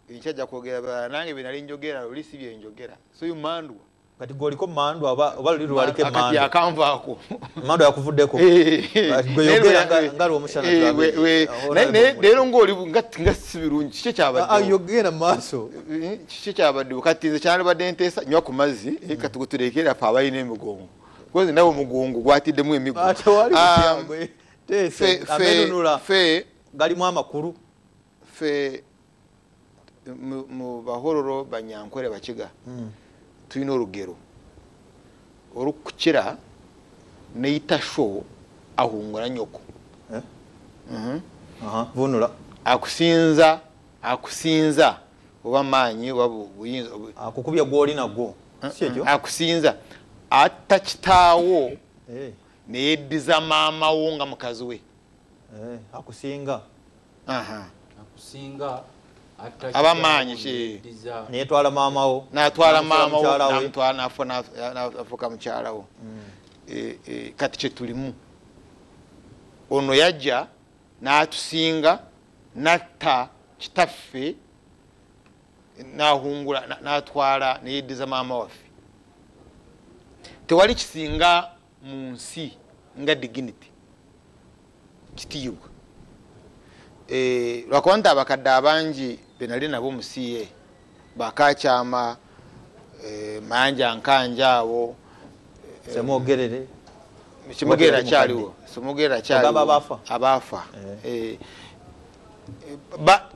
inchaja kwogera nange binali njogera lulisi bye njogera so yumandwa kati goliko mandu aba lulu walike mandu akati akamvaako mandu yakuvuddeko goyogera ngalo omushana lero ngoli nga sibirungi kike kyabadde ayogera maaso kike kyabadde kati ze cyane badde ntesa nywa ku mazi katuguturekera pa abayine emigongo kozi nawo mugongo gwatiddemu emigongo tese amenunula fe galimu amakuru fe mu bahororo banyankwere bakiga tuyina olugero olukukira neita show ahungura nyoko vunula akusinza oba manyi buyinza akukubya gwoli nagwo siekyo akusinza atakitawo neyeddiza maama wo nga mukazi we akusinga akusinga abamanyi ki netwala maama wo natwala maama wo nafuka mukyala wo kati kye tulimu ono yajja n'atusinga natta kitaffe n'ahungula n'atwala neyeddiza maama waffe tewali kisinga mu nsi nga dignity kitiibwa lwakuba nti abakadde abangi benali nabo musiye bakakyama manja nkanja abo semogerere kimugera kyaliwo semugera kyaliwo abafa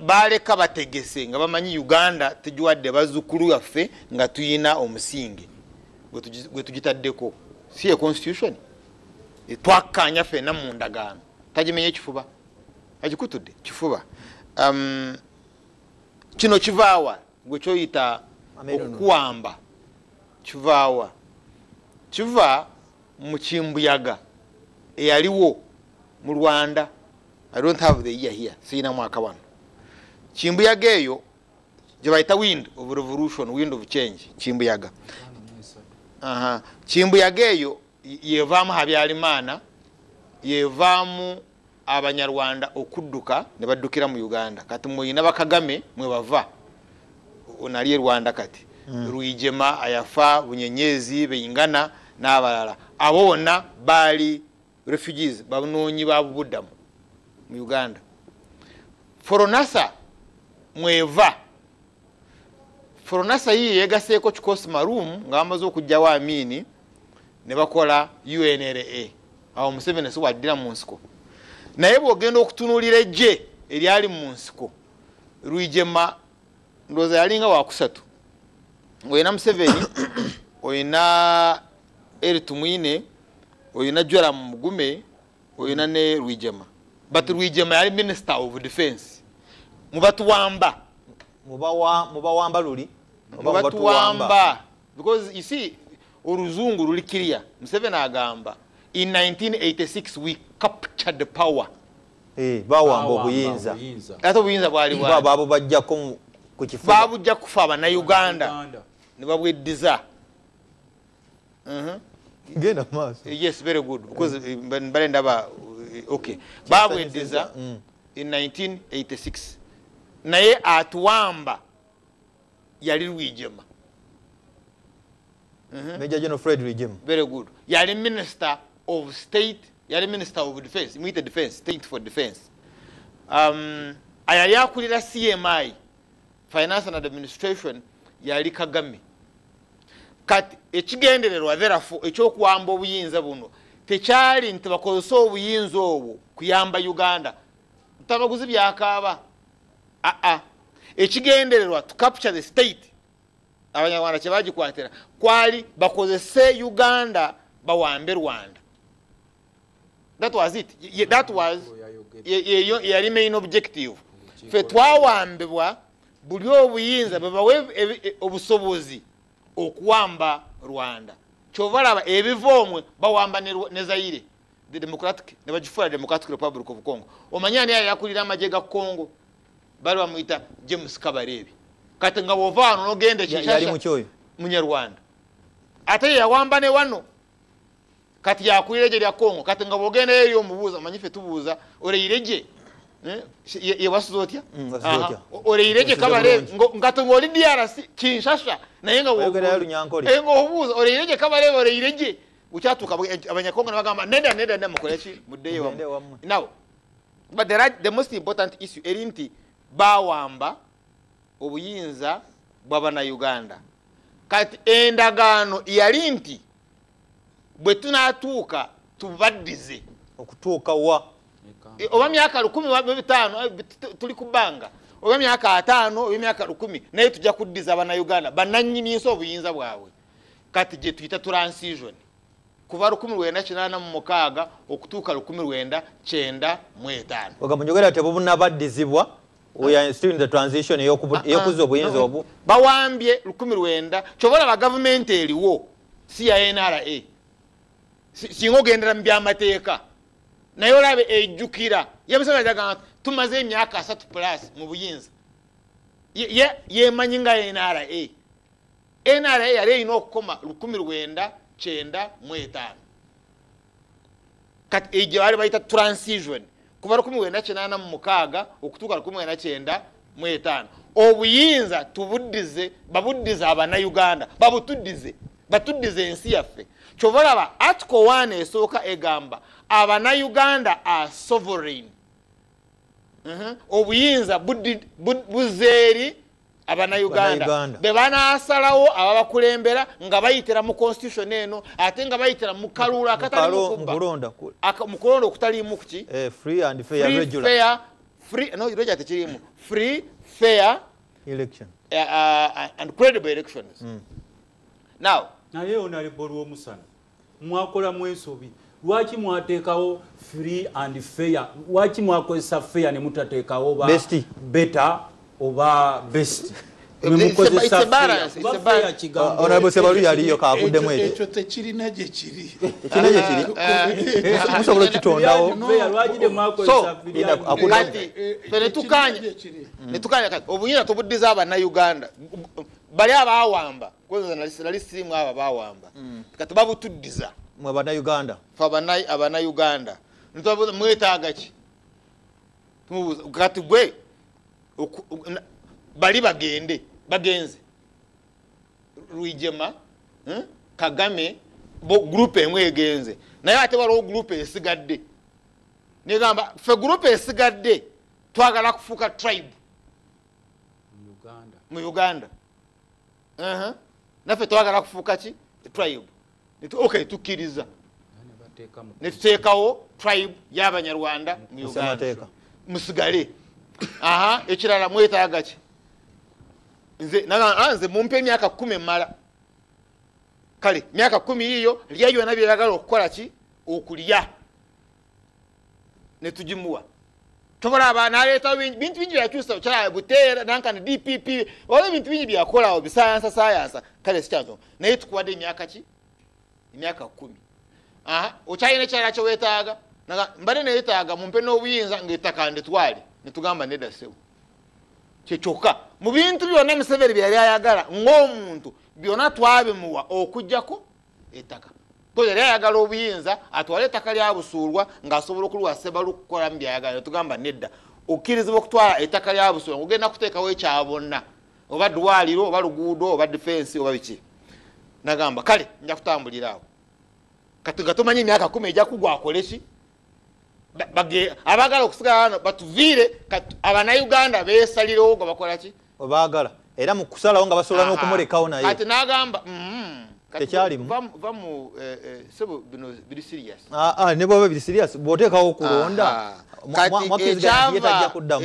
baleka bategese nga bamanyi Uganda tujiwadde bazukulu yaffe nga tuyina omusinge gwe tugitaddeko si constitution twakanya fena mu ndagaano tajimenye ekifuba agikutudde kifuba kino kivaawa gwe kyoyita okuwamba kivaawa kiva mu kimbuyaga eyaliwo mu Rwanda. I don't have the year here sina mwaka wano kimbuyaga eyo gye bayita wind of revolution, wind of change. Kimbuyaga kimbuyaga eyo yevaamu Habyarimana, yevaamu Abanyarwanda okudduka ne baddukira mu Uganda. Kati muyina bakagame mwe bava onali Rwanda kati Rwigema ayafa Bunyenyezi Beyingana n'abalala abo bonna bali refugees babunonyi babuddamu mu Uganda. Foronasa mweva Foronasa yi yegaseeko kikosi maroom ng'amaze okujjawo Amini ne bakola UNRA awo Museveni si waddira mu nsiko naye bw'ogenda okutunuulira ejje eryali mu nsiko Rwigema ndowooza yalinga wakusatu oyina Museveni oyina Eritumwine oyina Joram Mugume oyina ne Rwigema but Rwigema yali Minister of Defense mubatuwamba luli mubatuwamba because you see oluzungu luli clear. Museveni agamba in 1986 we captured the power. Bawamba obuyinza ate obuyinza bwali babo bajjako ku kifuba babujja kufa abana Uganda ne babweddiza. Genda maaso. Yes, very good because ndaba okay babweddiza in 1986 naye atuwamba yali Rwigema. Major General Fred Rwigema. Very good. Yali Minister of State, yali Minister of Defense, Military Defense, State for Defense. Ayali akulira CMI, Finance and Administration, yali Kagame. Kati ekigendererwa therefore ekyokuwamba obuyinza buno tekyali nti bakozesa obuyinza obwo kuyamba Uganda. Tabaguzi byakaaba. Ekigendererwa to capture the state. Abanyarwanda kyebagikwatira kwali bakozese Uganda bawambe Rwanda. That was it. That was yali main objective. Fe twawambebwa buli obuyinza babawe obusobozi okuwamba Rwanda. Kyovalaba ebivomwe bawamba ne Zaire the Democratic ne bagifula Democratic Republic of Congo. Omanyani yali yakulira amajega Congo bali bamuyita James Kabarebe. Kati nga bovano nogende kishasha yali muchoyo Munyarwanda ate yawamba ne wano kati yakulira je lya Congo kati nga bogende eyo mubuza manyife tubuza oreyireje ye wasuzotya wasuzotya oreirege kabare ngato ngoli DRC Kinshasa naye nga oyogera Lunyankole ngo obuza oreirege kabare oreirege uchatuka abanyakongo nabagamba neda mukolechi mudeyo wa now but the most important issue erinti bawamba obuyinza bw'abana Uganda kati endagano yalinti bwe tunatuuka tubaddize okutuuka wa oba myaka 15 tuli kubanga oba myaka 5 oba myaka 10 naye tujja kuddiza abana Uganda bananyimisa obuyinza bwabwe kati je tuyita transition kuva 1986 okutuuka 1995 ogamba njogera te bubuna baddizibwa we are still in the transition yokuzo obuyinza obu bawambye 1900 chobola ba government eriwo si ya NRA singogendera mu byamateeka naye olabe ejjukira yamusaba daga tumaze emyaka 3 plus mu buyinza yemanyi nga NRA yali ino okukoma 1995 kati ejje bali bayita transition kuva 1986 okutuuka 1995 obuyinza tubuddize babuddize abana Uganda batuddize ensi yaffe chovolaba article 1 esooka egamba abana Uganda are sovereign obuyinza buzeeri abana Uganda bebana asalawo ababakulembera nga bayitira mu constitution eno ate nga bayitira mu kalula akatali mukulonda okutali mu kuki free and fair regular free no regular tekirimu free fair election and credible elections now naye honorable Omusana mwakola mwensobi lwaki mwateekawo free and fair lwaki mwakozesa fair ne mutateekawo ba better oba best it's a balance honorable Sebalu yaliyo kavuddemu ekyo tekirina gye kiri musobola kitondawo netukanya kati obuyinza tubuddiza abana Uganda bali abawamba kwanza nali sirimu aba bawamba kati babutuddiza mwe abana Uganda abana Uganda ntubabuza mwetaaga ki kati gwe bali bagenze Rwigema Kagame group emwe egenze naye ate waliwo group esigadde negamba fe group esigadde twagala kufuuka tribe mu Uganda naffe twagala kufuuka ki tribe okay tukkiriza netuteekawo tribe y'Abanyarwanda mu Uganda musigale ekirala mwetaaga ki nze mumpe emyaka 10 mala kale myaka 10 hiyo lya yona byagala okukola ki okulya netujimuwa tobola abana aleta bintu bingi byakyusa kyala butera nankana DPP wale bintu bingi byakola bisayansa kale sikyanzo naye tukuwadde emyaka ki emyaka 10 okyayina kyala kyo wetaaga mbale neyetaaga mumpe n'obuyinza ng'ettaka ndetwale netugamba nedda sewo kyekyoka mu bintu byonna Museveni byali ayagala ng'omuntu byonna twabimuwa okujjako ettaka yali ayagala obuyinza atwale ettaka lya Busuulwa ng'asobola okulwa Sebalu kukola mu byayagala netugamba nedda okkirizibwa okutwala ettaka lya Busuulwa ng'ogenda kuteekawo ekyabonna oba ddwaliro oba luguudo oba defense oba biki nagamba kale nja kutambulira awo kati nga tomanyi emyaka 10 ejja kugwa akole ki abagala okusigala wano batuviire abana Uganda beesalirewo nga bakola ki obaagala era mu kusalawo nga basobola n'okumulekawo naye kati n'agamba tekyalimu vamu sebo bino biri serious ne bwaba biri serious bw'oteekawo okulonda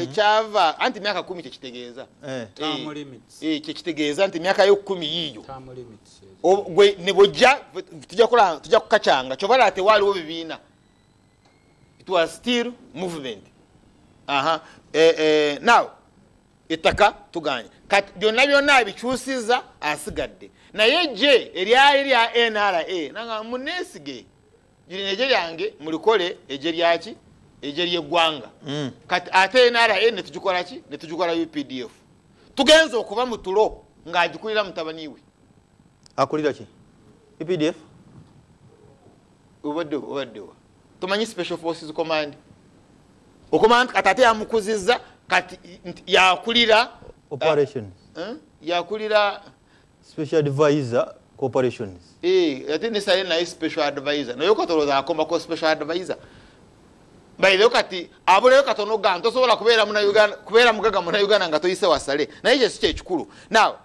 ekyava anti myaka 10 kyekitegeeza kyekitegeeza nti myaka yo 10 yiyo gwe ne bwojja tujja kukacyanga kyobala tewaaliwo bibiina. It was still movement. Now, ettaka tuganye. Kati byonna bikyusiza asigadde. Naye je eryali lya NRA nanga munesige. Jiri eje lyange mulikole eje lyaki? Eje ly'eggwanga. Kati ate NRA ne tujikola ki? Ne tujikola UPDF. Tugenze okuba mutulo ng'agikulira mutabaniwe. Akulira ki? UPDF? Obadde. Tumanyi Special Forces Command okomanda katate yamukuzizza kati yakulira operations yakulira special advisor corporations ate ne sale na special advisor nayo katoloza akomba ko special advisor baile kati abule katono ganto sobola kubera muna Uganda kubera mugaga muna Uganda nga toyise wasale naye kye siche kikulu now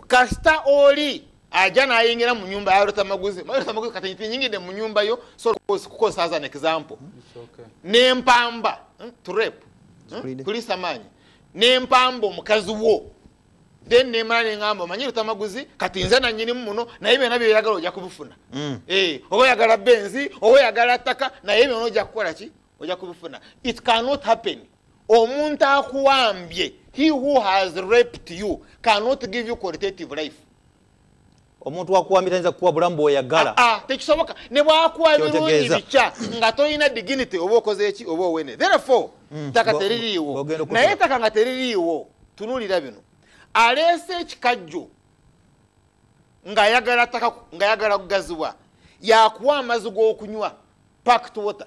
kasta oli ajana ayingira mu nyumba ya Rutamaguzi kati nyingide mu nyumba yo so kuko saza an example nempamba trap police amanyi nempamba omukazi wo then nemana ngamba manyi Rutamaguzi kati nze na nyini muno na ibe nabyo yagala ojja kubufuna obo yagala benzi obo yagala taka na ibe onojja kukola ki ojja kubufuna it cannot happen omuntu akuwambye he who has raped you cannot give you qualitative life omuntu akuwambye kuwa bulambo oyagala tekisoboka ne bwakuwabirungi bicha nga toyina dignity oba okoze eki oba owene therefore taka teririiwo naye taka nga teririiwo tunulira bino alese ekikajjo nga yagala taka nga yagala kugazibwa yakuwa amazi g'okunywa packed water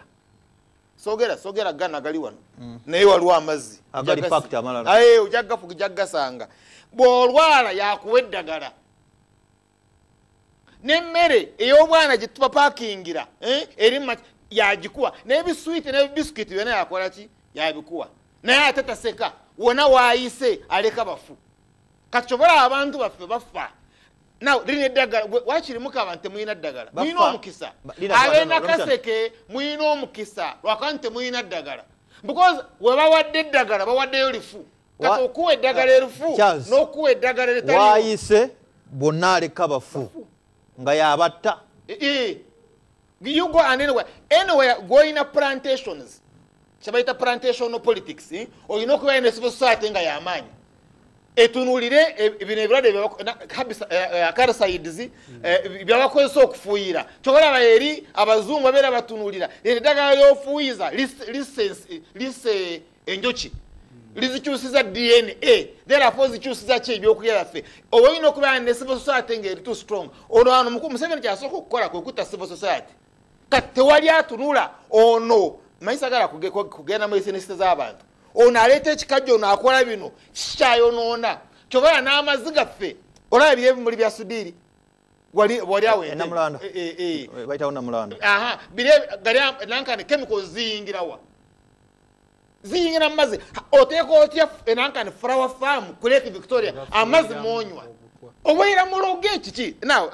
sogera gana gali wano naye waliwo amazi agali packed amalala ojagafuga jagasanga bw'olwala yakuwa eddagala nemmere ey'obwana gye tuba parkingira eri yagikuwa n'ebiswiti n'ebibisikiti byonna yakola ki yabikuwa naye ate taseka wona waayise aleka bafu kati kyobola abantu baffe bafa now lino eddagala wakirimuka abantu temuyina ddagala muyina omukisa abeena kaseke muyina omukisa lwakani temuyina ddagala because we bawadde eddagala bawaddeyo lifu kati okuwa eddagala erifu n'okuwa eddagala eritaliwo waayise bonna aleka bafu nga yabatta you go and anywhere going to plantations chabaita plantational politics oyina okuba ne civil society nga yamanyi etunulire ebino ebirade akarasides byabakozesa okufuuyira kyobola bayeri abazungu babeera batunulira eddagala lyofuuyiza lise enjoki lizikyusiza DNA therefore zikyusiza ki ebyokulya byaffe oba olina okubeera ne civil society ng'eri too strong ono wano Museveni kyasooka okukola kwe kutta civil society kati tewali atunula ono mayisagala kugenda mu esenesite z'abantu ono aleeta ekikajjo ono akola bino kikyayonoona kyobola n'amazzi gaffe olaba biri ebimuli bya sudiiri wali awenda bayitawo namulanda biri gali nankane chemicals ziyingirawa ziyingira amazzi oteeka otya enankane flower farm ku Lake Victoria amazzi mwonywa obeera muloge kiki now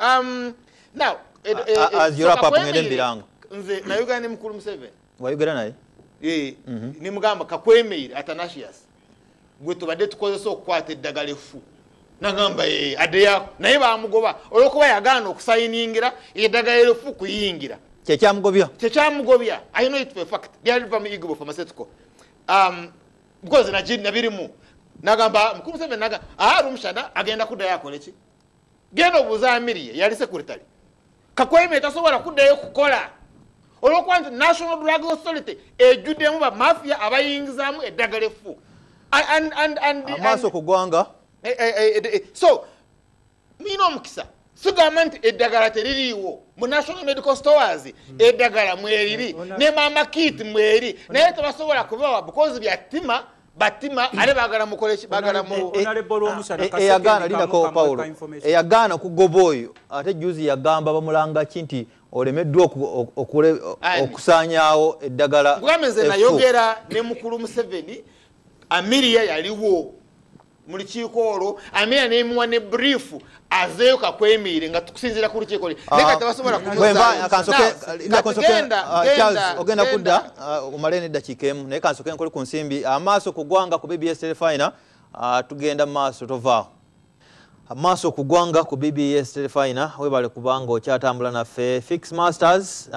as you wrap up ngende mbirango nze na Uganda mukulu Museveni wayogera naye ni mugamba kakwemeire Athanasius gwe tubadde tukozesa okukwata eddagala effu nagamba adeya naye bamugoba olwokuba yagaana okusayiningira eddagala effu kuyingira kyekyamugobywa I know it for a fact lyali liva mu Igbo pharmaceutical because nabirimu nagamba mukulu Museveni nagamba Rumushana agenda kuddayo akole ki genda obuuza Amiriye yali secretary kakweme tasobola kuddayo kukola olwokuba nti National Drug Authority ejjuddemu ba mafia abayingizaamu eddagala effu Amaaso Ku Ggwanga so muyina omukisa sigamba nti eddagala teririiwo mu National Medical Stores eddagala mweriri ne mama kit mweri naye tebasobola kubawa because byatima batima ale bagala mukoleki bagala mu eyagaana lindako Paulo eyagaana kugoba oyo ate juzi yagamba bamulanga nti olemeddwa okusaanyaawo eddagala gwamenze nayogera ne mukulu Museveni Amiriya yaliwo mu lukiiko olwo Amiriya nemuwa ne brief azeeyo kakwemiire nga tukusinzira ku lukiiko lye naye tebasobola ogenda kudda omale n'eddakiika emu naye kansoke nkole ku nsimbi Amaaso Ku Ggwanga ku BBS Telefina tugenda maaso tovaawo Amaaso Ku Ggwanga ku BBS Telefina webale kubanga okyatambula naffe Fix Masters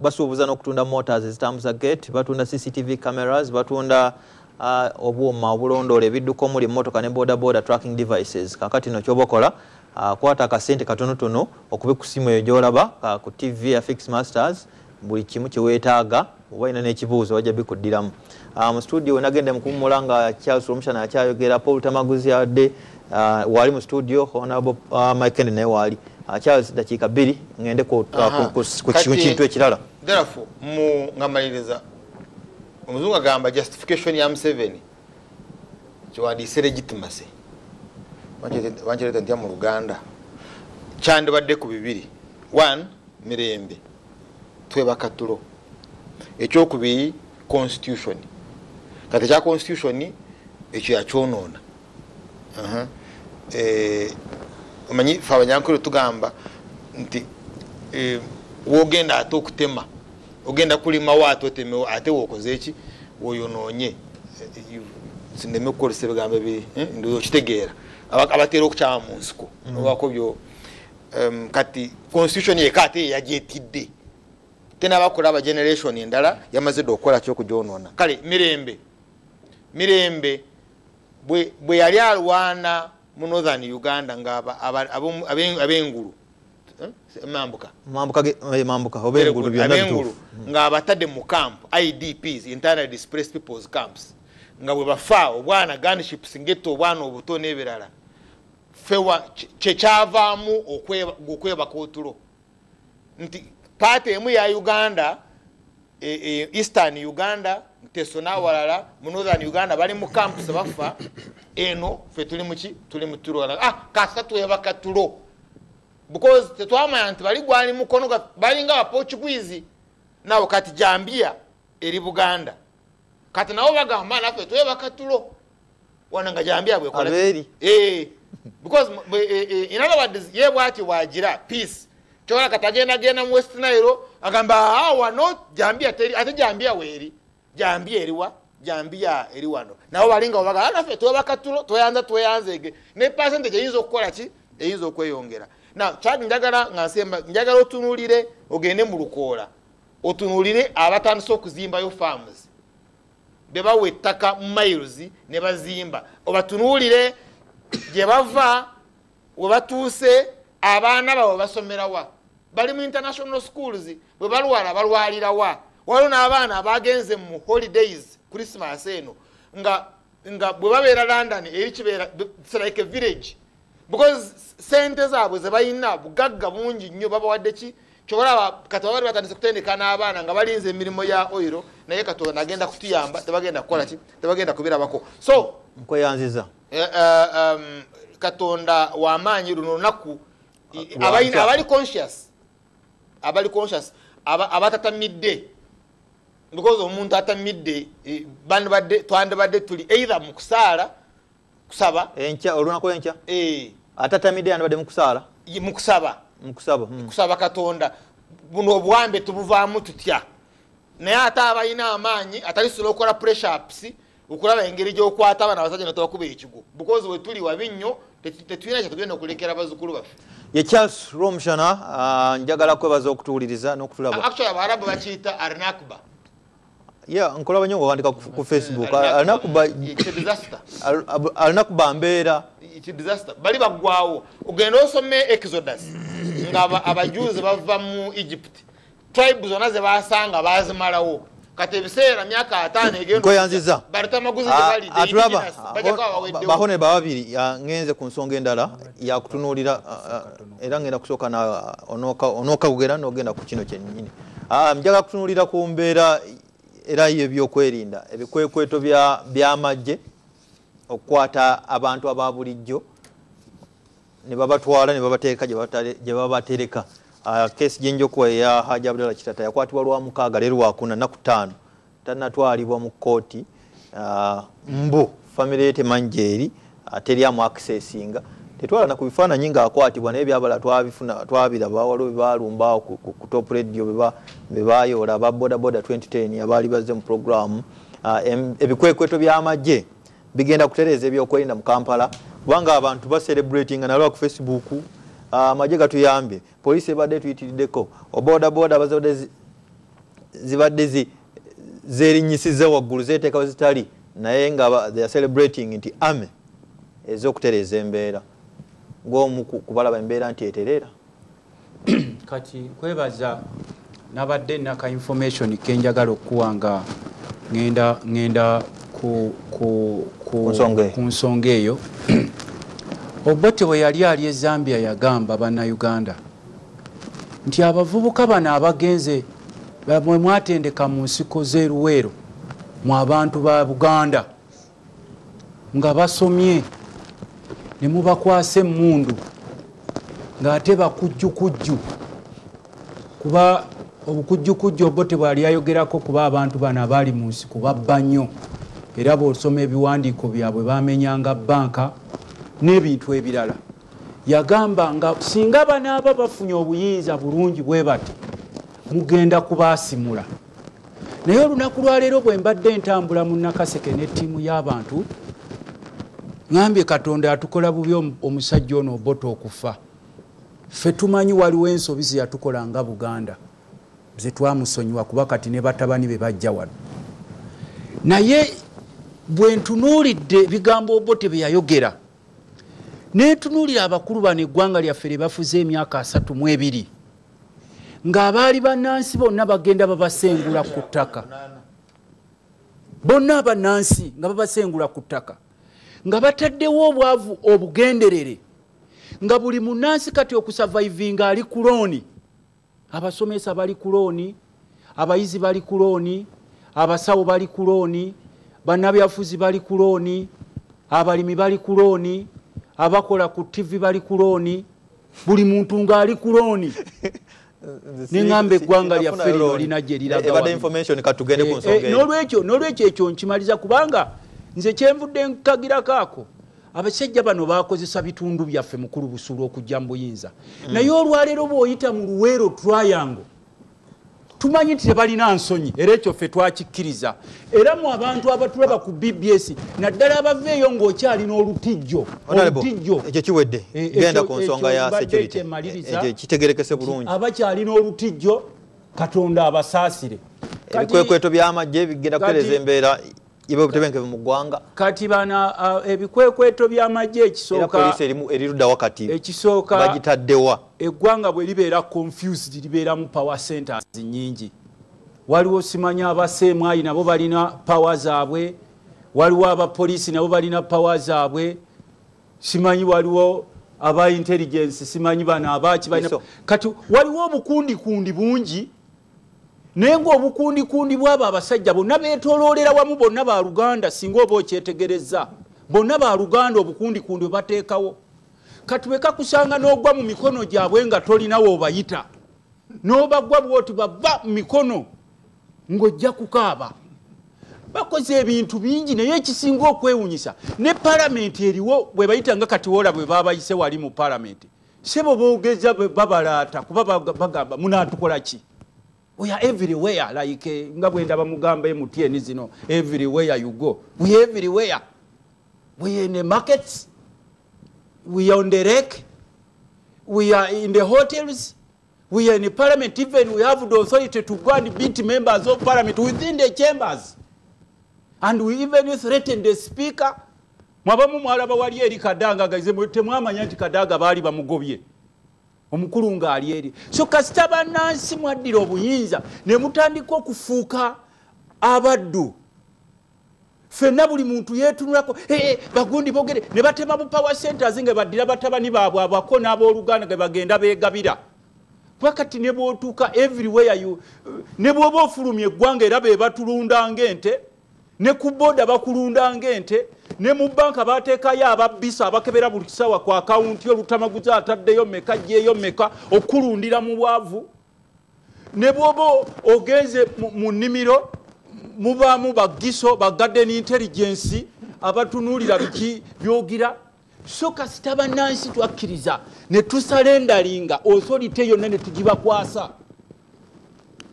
basuubuza n'okutunda motors ezitambuza gate batunda CCTV cameras batunda obwoma obulondoola ebidduka omuli emmotoka ne boda tracking devices kakati no kyobokola kwata akasente katonotono okuba ku simu eyo gyolaba ku TV ya Fix Masters buli kimu kyeweetaaga oba ina n'ekibuuzo wajja bikuddiramu mu studio nagende mukumulanga Charles Rumushana akyayogera Paul Tamaguzi adde wali mu studio Honorable Mike naye wali Charles dakiika 2 ngende ku kintu ekirala therefore mu ngamaliriza omuzungu agamba justification ya Museveni kiwandiise legitimacy wanchereta ntya mu Luganda kyandibadde ku bibiri 1 mirembe twebaka tulo ekyokubiri constitution kati kya constitution ekyo yakyonoona omanyi fe abanyankulu tugamba nti wogenda ate okutema ogenda kulima waate otemewo ate wokoze eki woyonoonye sindeme kukolesa ebigambo ebiri ndoyo okitegeera abateera okukyama mu nsiko obako byo kati constitution yeka ate yagyetidde tenabakulaba generation endala yamaze dde okukola kyokugyonoona kale mirembe bwe yali alwana mu northern Uganda nga abengulu abengulu nga abatadde mu camp IDPs internal displaced people's camps nga bwe bafa obwana gunships ngeto obwana obuto n'ebirala fewa kyekavaamu okwebaka otulo nti paati emu ya Uganda eastern Uganda Teso n'awalala mu northern Uganda bali mu camps bafa eno fe tuli muki tuli mutulo kasa twebaka tulo because tetwamanya nti bali gwali mukono bali nga Abaportuguese nawo kati Jambia eri Buganda kati nawo bagamba naffe twebaka tulo wananga Jambia bwe kola because in other words ye bwati wagira peace chola katagenda mu West Nile agamba wano Jambia teri ate Jambia weri Jambia eriwa Jambia eri wano nawo balinga obaga naffe twebaka tulo tweyanzege ne percentage eyinza okukola ki eyinza okweyongera now kyali njagala ngasemba njagala otunulire ogende mu Lukoola otunulire abatandise okuzimbayo farms bebawe ettaka miles ne bazimba obatunulire gye bava we batuuse abaana bawe basomerawa bali mu international schools bwe balwala balwalirawa waliwo n'abaana abagenze mu holidays Christmas eno nga bwe babeera London eri kibeera like a village because sente zaabwe ze bayina bugagga bungi nnyo babawadde ki kyobalaba kati bali batandise kutendeka n'abaana nga balinze emirimu ya oil naye Katonda agenda kutuyamba tebagenda kukola ki tebagenda kubirabako so nkweyanziza Katonda w'amaanyi luno lunaku abali conscious abatatamidde because omuntu atamidde twandibadde tuli either mu kusaala kusaba enkya olunako enkya atatamidde yandibadde mu kusaala mu kusaba Katonda buno obuwambe tubuvaamu tutya naye ate abalina amaanyi atalisobola okukola pressure ups okulaba engeri gy'okwata abaana abasajja netobakuba ekigo because we tuli wabi nnyo tetulina kyetugenda okulekera bazzukulu baffe ye Charles Romshana njagala kwebaza okutuwuliriza n'okutulaba actually Abarabu bakiyita Arnakba nkolaba nnyo ng'owandika ku Facebook Arnakba mbeera disaster bali baggwawo ogenda osome Exodus nga abajuzi bava mu Egypt tribes zonna ze basanga bazimalawo kati ebiseera myaka 5 egenda nkweyanziza baritamaguzi gye atulaba bahone babiri ngenze ku nsonga endala yakutunuulira era ngenda kusooka na onooka kugera n'ogenda ku kino kyennyini njagala kutunuulira ku mbeera era y'ebyokwerinda ebikwekweto by'amagye okukwata abantu ababulijjo ne babatwala ne babateeka gye babatereka kesi gyenjokuwa eya Haji Abdallah Kitata yakwatibwa lwa 6 leero wakuna naku 5 tanatwalibwa mu kooti mbu family ye temanjeeri teryamu accessinga tetwala na ku bifaananyi ng'akwatibwa naye byabala twabiraba waliwo bebalumbawo ku top radio bebayoola ba boda 2010 abaali bazze mu programu ebikwekweto by'amagye bigenda kutereeza ebyokwerinda mu Kampala kubanga abantu celebrating nalwa ku Facebook amagye gatuyambye poliisi ebadde tuyitiriddeko obodaboda zibadde zerinyisiza waggulu zeteekawo zitali naye nga they are celebrating nti ame ez'okutereeza embeera ng'omu kubalaba embeera nti eterera kati kwebaza nabadde naka information kenjagala okuwanga ngenda ku nsonga eyo Obote bwe yali ali e Zambia yagamba bannayuganda nti abavubuka bano abagenze bamwe mwatendeka mu nsiko z'eruweero mu abantu ba Buganda nga basomye ne mubakwasa emmundu ng'ate bakujjukujju kuba obukujjukujju obwo tebwali ayogerako kuba abantu bano abaali mu nsiko babba nnyo era bw'osoma ebiwandiiko byabwe bamenyanga banka n'ebintu ebirala. Yagamba nga singa banaaba bafunye obuyinza bulungi bwe bati mugenda kubaasimula. Naye olunaku lwaleero bwe mbadde ntambula mu Nakaseke n'ettiimu y'abantu ngambye Katonda atukola bubi omusajja ono Obote okufa. Ffe tumanyi waliwo ensobi ze yatukola nga Buganda ze twamusonyiwa kuba kati ne batabani be bajja wano. Naye bwe ntunuulidde ebigambo Obote bye yayogera ne ntunuulira abakulu bano eggwanga lyaffe lye bafuze emyaka 32 ng'abaali bannansi bonna bagenda babasengula ku ttaka. Bonna abannansi nga babasengula ku ttaka nga bataddewo obwavu obugenderere nga buli munnansi kati okusavaivinga ali ku looni. Abasomesa bali ku looni, abayizi bali ku looni, abasawo bali ku looni, bannabyafuzi bali ku looni, abalimi bali ku looni, abakola ku TV bali ku looni, buli muntu ng'ali ku looni. Ningambe eggwanga lyaffe lino lina gye liraga n'olwekyo ekyo nkimaliza kubanga nze kyenvudde nkagirako ako abasajja bano bakozesa bitundu byaffe mukulu Busulu okujja mu buyinza. Naye olwaleero bw'oyita mu Luweero Triangle tumanyi nti tebalina nsonyi era ekyo ffe twakikkiriza. Era mu abantu abatulaba ku BBS naddala abaveeyo ng'okyalina olutijjo. Ekyo kiwedde genda ku nsonga ya security ekyo kitegerekese bulungi. Abakyalina olutijjo Katonda abasaasire. Ebikwekweto by'amagye bigenda kutereeza embeera ibebutebenkevu mu ggwanga. Kati bana ebikwekweto by'amagye ekisooka era poliisi erirudda wakati ekisooka bagitaddewa. Eggwanga bwe libeera confused libeeramu power centers nnyingi. Waliwo simanya abaseemwayi nabo balina power zaabwe, waliwo abapoliisi nabo balina power zaabwe, simanyi waliwo aba intelligence simanyi bana abaki balina. Kati waliwo obukundikundi bungi naye ng'obukundikundi bw'abo abasajja bonna beetooloolera wamu, bonna ba Luganda singa oba okyetegereza, bonna ba Luganda obukundikundi bateekawo. Kati bwe kakusanga n'ogwa mu mikono gyabwe nga tolinawo obayita n'obagwa bwoti bava mu mikono ng'ojja kukaaba. Bakoze ebintu bingi naye ekisinga okwewunyisa ne palamenti eriwo bwe bayita nga kati wola bwe babayise wali mu palamenti sebo boogeza babalaata kuba bagamba munaatukola ki? We are everywhere like nga bwenda bamugamba MTN zino everywhere you go. We are everywhere. We are in the markets. We are on the wreck. We are in the hotels. We are in the parliament. Even we have the authority to go and beat members of parliament within the chambers. And we even threaten the speaker. Mwabamu mwalaba wali eri Kadaga gazemo temwamanya nti Kadaga bali bamugobye. Omukulu ng'ali eri. So kasita bannansi mwaddira obuyinza ne mutandika okufuuka abaddu. Ffenna buli muntu yeetunulako bagundi boogere ne batema mu power centers nga baddira batabani baabwe abako n'abooluganda ge bagenda beegabira. Wakati ne bw'otuuka everywhere you ne bw'oba ofulumya eggwanga era be batulunda ng'ente ne ku booda bakulunda ng'ente ne mu banka bateekayo ababbisa abakebera buli kisawa ku akawunti olutamaguzi ataddeyo meka gyeyo meka okulundira mu bwavu. Ne bw'oba ogenze mu nnimiro mubaamu bagiso ba garden intelligence abatunuulira biki byogira. So kasita bannansi twakkiriza ne tusalendalinga authority yonna ne tugibakwasa.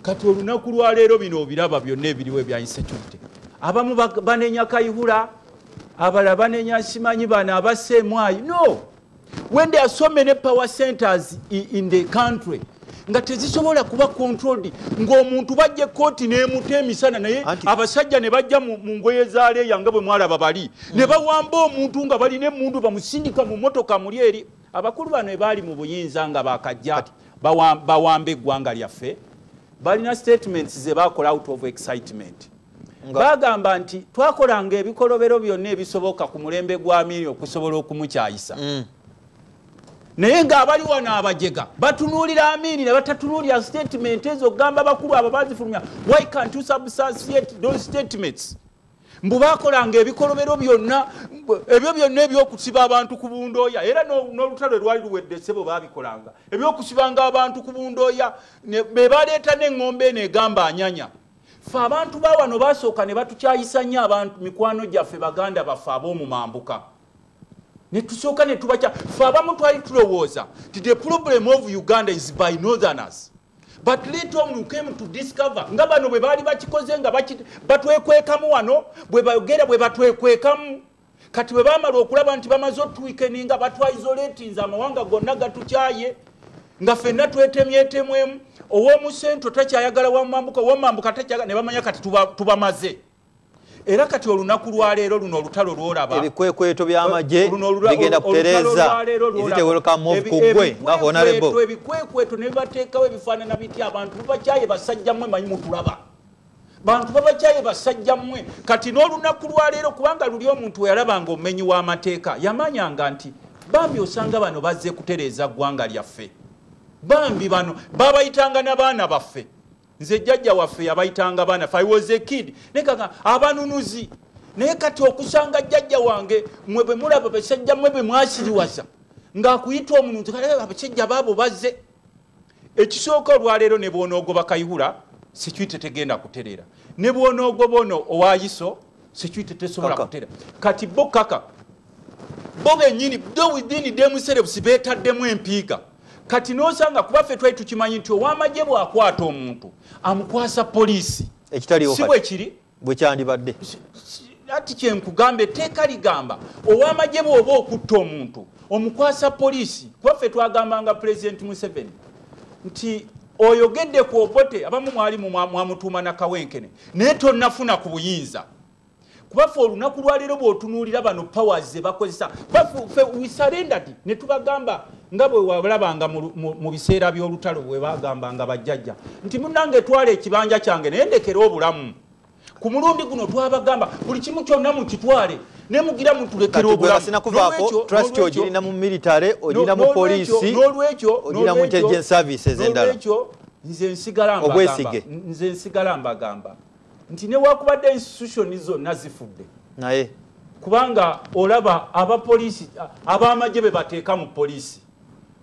Kati olunaku lwaleero bino obiraba byonna ebiriwo ebya insecurity. Abamu banenya Kayihura, abalala banenya simanyi bana abaseemwayi. No, when there are so many power centers in the country nga tezisobola kuba controlled, ng'omuntu bajja kooti n'emuta emisana naye abasajja ne bajja mu ngoye za leeya nga bwe mwalaba bali ne bawamba omuntu nga balina emmundu bamusindika mu motoka muli eri. Abakulu bano baali mu buyinza nga bakajja bawamba eggwanga lyaffe balina statements ze bakola out of excitement. Bagamba nti twakolanga ebikolobero byonna ebisoboka ku mulembe gwa Amini okusobola okumukyayisa. naye ng'abali wano abajega batunuulira Amini ne batatunuulira statement ezo gamba bakulu abo bazifulumya. Why can't you substantiate those statements? Mbu bakolanga ebikolobero byonna ebyo byonna ebyokusiba abantu ku Bundooya era n'olutalo lwali luwedde ssebo baabikolanga ebyokusibanga abantu ku Bundooya be baleeta n'eŋŋombe eno egamba anyanya. Ffe abantu ba wano basooka ne batukyayisa nnyo abantu mikwano gyaffe baganda baffe ab'omu mambuka ne tusooka ne tubakya ffe abamu twali tulowooza ti the problem of Uganda is by northerners. But later on you came to discover nga bano bwe baali bakikoze nga batwekwekamu wano bwe bayogera bwe batwekwekamu kati bwe baamala okulaba nti bamaze otuweekend nga batwaisolatinze amawanga gonna gatukyaye nga ffenna twetemyetemwemu ow'omusento takyayagala wamambuka ow'omambuka takyagala ne bamanya kati tubamaze. Era kati olunaku lwaleero luno olutalo lwolaba ebikwekweto by'amagye bigenda kutereeza eziteweroka move ku ggwe nga honorable ebikwekweto ne bibateekawo ebifaanana bitya abantu babakyaye basajja mmwe manyi mutulaba bantu babakyaye basajja mmwe kati n'olunaku lwaleero kubanga luli omuntu weyalabanga omumenyi w'amateeka yamanyanga nti bambi osanga bano bazze kutereeza ggwanga lyaffe bambi bano babayitanga n'abaana baffe. Nze jjajja waffe yabayitanga baana I was a kid nekanga abanunuzi naye kati okusanga jjajja wange mwe bwe mulaba basajja mwe bwe mwasiriwaza ng'akuyita omuntu kale abasajja baabo bazze. Ekisooka olwaleero ne bw'onoogoba Kayihura security tegenda kutereera ne bw'onoogoba ono owaayiso security tesobola kutereera kati bo kaka bo bennyini do within themselves beetaddemu empiiga. Kati n'osanga kuba ffe twali tukimanyi nti ow'amagye bw'akwata omuntu amukwasa poliisi ekitaliwo si bwe kiri bwe kyandibadde ati kyenkugamba etteeka ligamba ow'amagye bw'oba okutta omuntu omukwasa poliisi kuba ffe twagambanga President Museveni nti oyogedde ku Obote abamu mwali mwamutuuma na Kawenkene naye tonnafuna ku buyinza kuba ffe olunaku lwaleero bw'otunuulira bano powers ze bakozesa ffe we surrendered ne tubagamba nga bwe walabanga mu biseera by'olutalo bwe bagambanga bajjajja nti munnange twala ekibanja kyange naye ndekera obulamu. Ku mulundi guno twabagamba buli kimu kyonna mukitwale ne mugira mutulekera obulamu. Sinakuvako trust ogirina mu military ogirina mu poliisi ogirina mu intelligence services endala. Nze nsigala mbagamba nti newakubadde institution zonna zifudde naye kubanga olaba abapoliisi ab'amagye be bateeka mu poliisi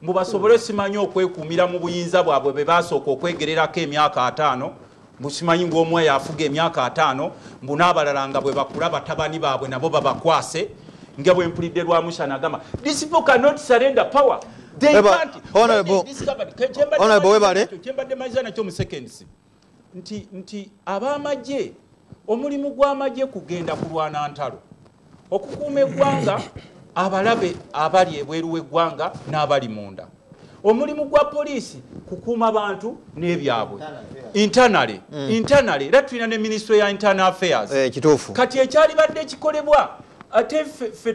mbu basobole simanyi okwekuumira mu buyinza bwabwe be basooka okwegererako emyaka 5 mbu simanyi ng'omwe yafuga emyaka 5 mbu n'abalala nga bwe bakula batabani baabwe nabo babakwase nga bwe mpulidde Lwamushana agamba these people cannot surrender power. Honorable webale kyembadde mayiza nakyo mu seconds nti ab'amagye omulimu gw'amagye kugenda kulwana ntalo okukuuma eggwanga abalabe abali ebweru w'eggwanga n'abali munda. Omulimu gwa poliisi kukuuma abantu n'ebyabwe internally era tulina ne ministry ya internal affairs kituufu kati ekyalibadde kikolebwa ate ffe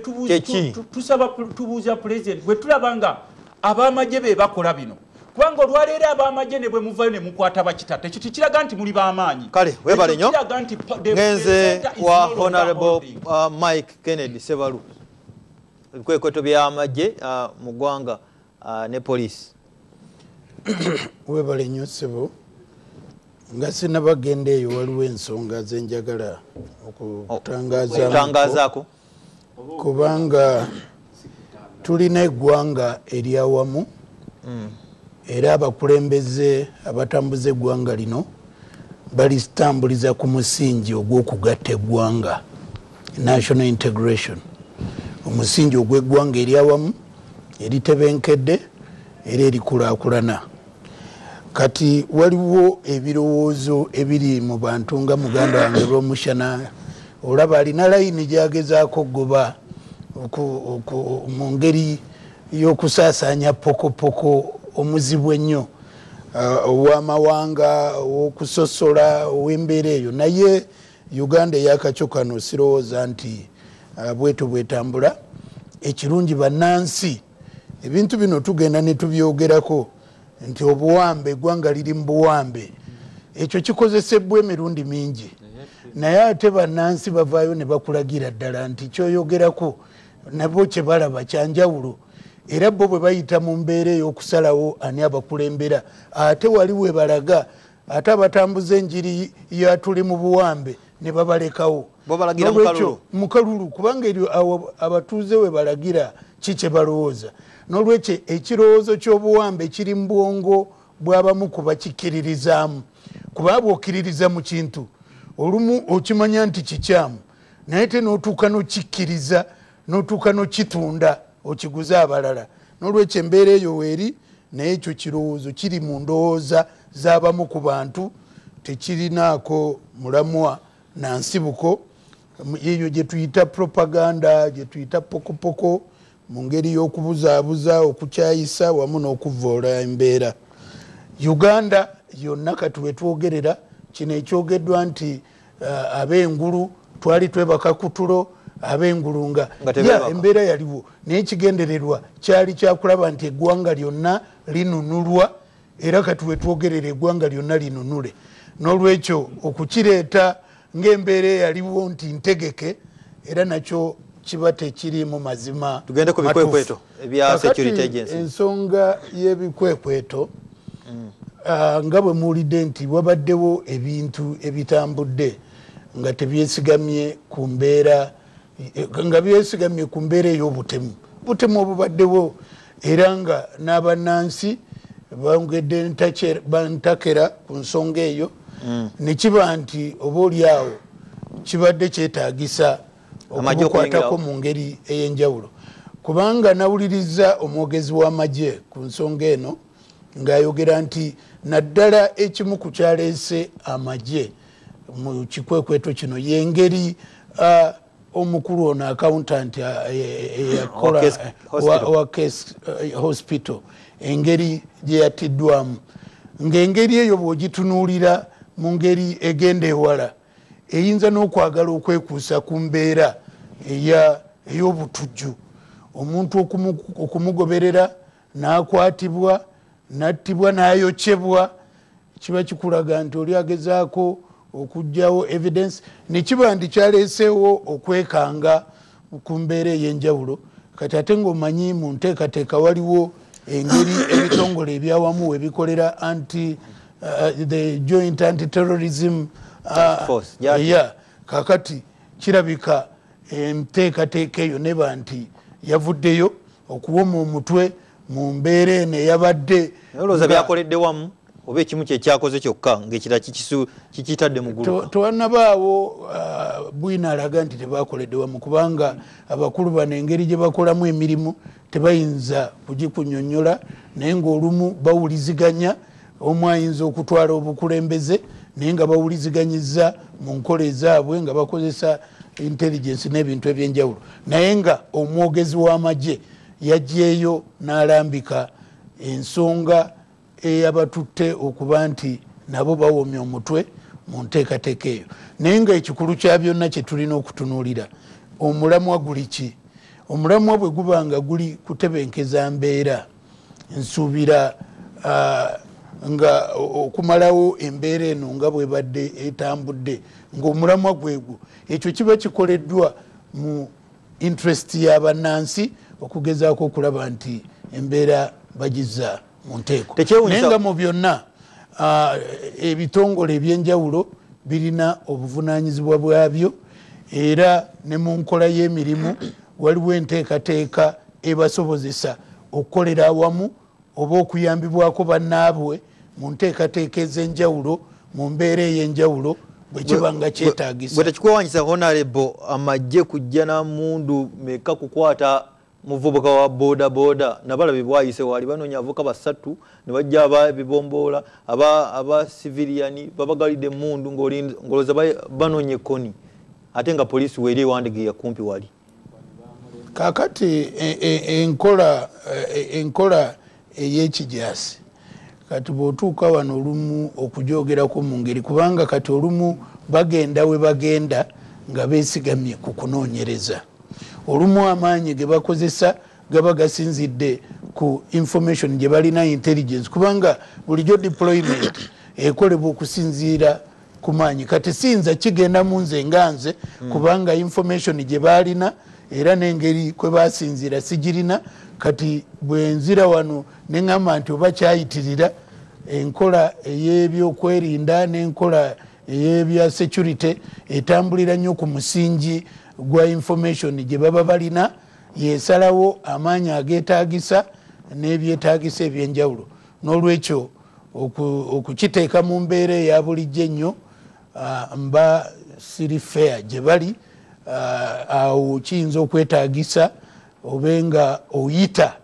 tusaba tubuuza president bwe tulabanga ab'amagye be bakola bino kubanga olwaleero ab'amagye ne bwe muvayo ne mukwata bakitata ekyo tekiraga nti muli b'amaanyi. Kale webale nnyo ngenze wa honorable Mike Kennedy Sebalu ebikwekweto by'amagye mu ggwanga ne poliisi. Webale nnyo ssebo nga sinabagenda eyo waliwo ensonga zenjagala okutangazaako kubanga tulina eggwanga eryawamu era abakulembeze abatambuza eggwanga lino balitambuliza ku musingi ogw'okugatta eggwanga national integration omusingi ogw'eggwanga eryawamu eritebenkedde era erikulaakulana. Kati waliwo ebirowoozo ebiri mu bantu nga muganda wange Lwamushana olaba alina layini gyagezaako goba mu ngeri y'okusaasaanya pokopoko omuzibu ennyo ow'amawanga ow'okusosola ow'embeera eyo naye Uganda eyakakyo kano sirowooza nti bwetu bwetambula. Ekirungi bannansi ebintu bino tugenda ne tubyogerako nti obuwambe eggwanga liri mu buwambe ekyo kikozesebwa emirundi mingi naye ate bannansi bavaayo ne bakulagira ddala nti kyoyogerako nabo kye balaba kyanjawulo era bo bwe bayita mu mbeera ey'okusalawo ani abakulembera ate wali we balaga ate abatambuza enjiri yatuli mu buwambe ne babalekawo mukalulu kubanga eryo abatuuze we balagira kikye balowooza n'olwekyo ekirowoozo ky'obuwambe kiri mu bwongo bw'abamu kuba kikkiririzaamu kuba bw'okkiririza mu kintu olumu okimanya nti kikyamu naye te n'otuuka n'okikkiriza n'otuuka n'okitunda okiguza abalala n'olwekyo embeera eyo weeri naye ekyo kirowoozo kiri mu ndowooza z'abamu ku bantu tekirinaako mulamwa na nsibuko eyo gye tuyita propaganda gye tuyita pokopoko mu ngeri y'okubuzaabuza okukyayisa wamu n'okuvoola embeera Uganda yonna kati we twogerera kino ekyogeddwa nti ab'engulu twali twebaka ku tulo ab'engulu nga embeera yaliwo naye ekigendererwa kyali kyakulaba nti eggwanga lyonna linunulwa era kati we twogerera eggwanga lyonna linunule n'olwekyo okukireeta ng'embeera eyaliwo nti ntegeke era nakyo kiba tekiri mu mazima tugende ku bikwekweto ebya security agency ensonga y'ebikwekweto nga bwe muwulidde nti wabaddewo ebintu ebitambudde nga tebyesigamye ku mbeera nga byesigamye ku mbeera ey'obutemu butemu obubaddewo era nga n'abannansi bongedde bantakera ku nsonga eyo ne kiba nti oba oliawo kibadde kyetaagisa okubukwatako mu ngeri ey'enjawulo kubanga nawuliriza omwogezi w'amagye ku nsonga eno ng'ayogera nti naddala ekimu ku kyaleese amagye mu kikwekweto kino y'engeri omukulu ono accountant eyakola wa case hospital engeri gye yatiddwamu ng'engeri eyo bw'ogitunuulira mu ngeri egenda ewala eyinza n'okwagala okwekuusa ku mbeera ey'obutujju omuntu okumugoberera n'akwatibwa nattibwa n'ayokyebwa kiba kikulaga nti oli agezaako okugyawo evidence ne kiba nti kyaleeseewo okwekanga ku mbeera ey'enjawulo kati ate ng'omanyi mu nteekateeka waliwo engeri ebitongole ebyawamu we bikolera the joint anti-terrorism force kakati kirabika enteekateeka eyo neba nti yavuddeyo okuwoma omutwe mu mbeera eno eyabadde olowooza byakoledde wamu oba ekimu kyekyakoze kyokka ng'ekira kikitadde mu ggulu tewannabaawo bwina alaga nti tebakoledde wamu kubanga abakulu bano engeri gye bakolamu emirimu tebayinza kugikunnyonnyola naye ng'olumu bawuliziganya omu ayinza okutwala obukulembeze naye nga bawuliziganyiza mu nkola ezaabwe nga bakozesa intelligence n'ebintu ebyenjawulo naye nga omwogezi w'amagye yajjeeyo n'alambika ensonga eyabatutte okuba nti nabo bawomya omutwe mu nteekateeka eyo naye nga ekikulu kya byonna kye tulina okutunuulira omulamwa guli ki omulamwa bwe guba nga guli kutebenkeza mbeera nsuubira nga okumalawo embeera eno nga bwebadde etambudde ng'omulamwa gwegwo ekyo kiba kikoleddwa mu interest y'abannansi okugezaako okulaba nti embeera bagizza mu nteeko naye nga mu byonna ebitongole ebyenjawulo birina obuvunaanyizibwa bwabyo era ne mu nkola y'emirimu waliwo enteekateeka ebasobozesa okukolera awamu oba okuyambibwako bannaabwe mu nteekateeka ez'enjawulo mu mbeera ey'enjawulo bwe kiba nga kyetaagisa bwe tekikwewanyisa honorable amagye kujja namundu meka kukwata muvubuka wa boda boda nabalabe bwayise wali banoonya avuka basatu ne bajja ababibomboola aba civilian babagalidde mundu ngoloza banoonye koni ate nga polisi weeri ewandigiya kumpi wali kakati enkola ey'ekijaasi kati bw'otuuka wano olumu okujoogerako mu ngeri kubanga kati olumu bagenda we bagenda nga beesigamye ku kunoonyereza olumu amaanyi ge bakozesa gaba gasinzidde ku information gye balina intelligence kubanga bulijjo deployment ekolebwa okusinziira ku maanyi kati siyinza kigenda mu nze nga nze kubanga information gye balina era n'engeri kwe basinziira sigirina kati bwenzira wano neŋŋamba nti oba kyayitirira enkola ey'ebyokwerinda n'enkola ey'ebya security etambulira nnyo ku musingi gwa information gye baba balina yesalawo amaanyi ageetaagisa n'ebyetaagisa ebyenjawulo n'olwekyo okukiteeka mu mbeera eya bulijjo ennyo mba siri fair gye bali awo kiyinza okwetaagisa obenga oyita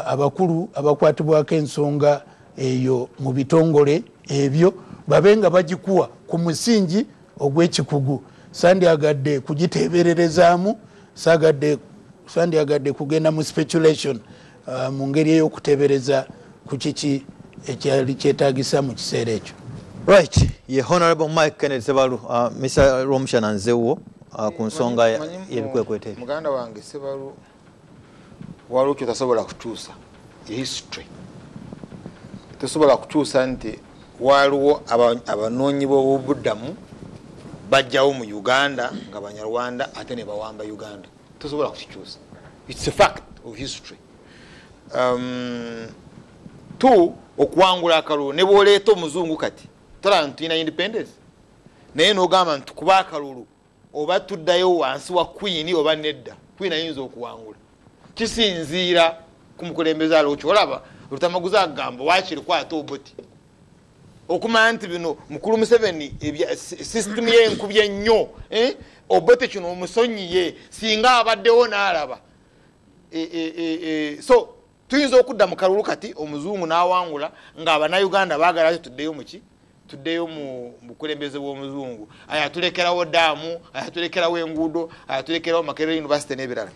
abakulu abakwatibwako ensonga eyo mu bitongole ebyo babenga bagikuwa ku musingi ogw'ekikugu sandyagadde kugiteebererezaamu sandyagadde kugenda mu speculation mu ngeri ey'okuteebereza ku kiki ekyali kyetaagisa mu kiseera ekyo. Right, ye Honorable Mike Kennedy Sebalu, Mr. Romshana Nzewo ku nsonga y'ebikwekwete. Muganda wange Sebalu waliwo kyotasobola kukyusa history. Tosobola kukyusa nti waliwo abanoonyi b'obuddamu bajjawo mu Uganda nga Banyarwanda ate ne bawamba Uganda. Tosobola kukikyusa. It's a fact of history. Okuwangula akalulu ne bw'oleeta omuzungu kati tolaba nti tulina independence naye n'ogamba nti kuba akalulu oba tuddayo wansi wa Queen oba nedda Queen ayinza okuwangula kisinziira ku mukulembeze aliwo kyolaba Lutamaguzi agamba waakiri kwata oboti okumanya nti bino mukulu Museveni system ye enkubye nnyo oboti kino omusonyiye singa abaddewo n'alaba so tuyinza okudda mu kalulu kati omuzungu n'awangula ng'Abannayuganda baagala tuddeyo muki tuddeyo mu bukulembeze bw'omuzungu ayatulekerawo daamu ayatulekerawo enguudo ayatulekerawo Makerere University n'ebirala.